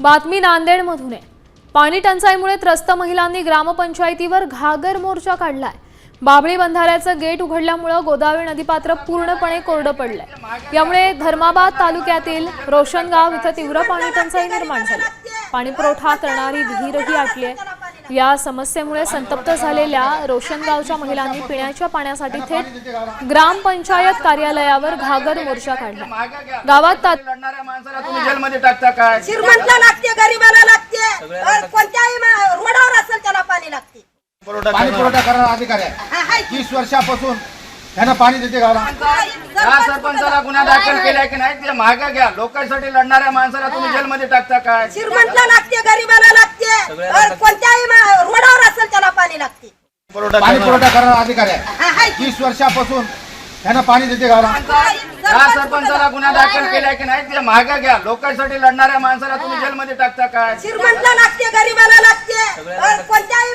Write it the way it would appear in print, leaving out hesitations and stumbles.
बातमी नांदेडमधून आहे। पाणी टंचाईमुळे त्रस्त महिलांनी ग्रामपंचायतीवर घागर मोर्चा काढलाय। बाबळी बंधाऱ्याचं गेट उघडल्यामुळे गोदावरी नदीपात्र पूर्णपणे कोरडं पडलंय। यामुळे धर्माबाद तालुक्यातील रोशनगाव इथं तीव्र पाणी टंचाई निर्माण झाली। पाणी पुरवठा करणारी विहीरही आटली आहे। या समस्येमुळे संतप्त झालेल्या रोशनगावच्या महिलांनी पिण्याच्या पाण्यासाठी थेट ग्रामपंचायत कार्यालयावर घागर मोर्चा काढला। गावात लढणाऱ्या माणसाला तुम्ही जेलमध्ये टाकता काय? श्रीमंताला लागते, गरीबाला लागते, कोणत्याही रोडावर असेल त्याला पाणी लागते। पाणी पुरवठा करणारा अधिकारी आहे। 30 वर्षापासून त्यांना पाणी देते गावाला। या सरपंचाला गुन्हा दाखल केलाय की नाही ते मागे घ्या। लोकांसाठी लढणाऱ्या माणसाला तुम्ही जेलमध्ये टाकता काय? श्रीमंताला लागते, गरीबाला लागते, कोणत्याही रोडावर असेल त्याला पाणी लागते। पाणी पुरवठा करणारा अधिकारी आहे। 30 वर्षापासून त्यांना पाणी देते गावाला। या सरपंचाला गुन्हा दाखल केलाय की नाही ते मागे घ्या। लोकांसाठी लढणाऱ्या माणसाला तुम्ही जेलमध्ये टाकता काय? श्रीमंताला लागते, गरीबाला लागते, कोणत्याही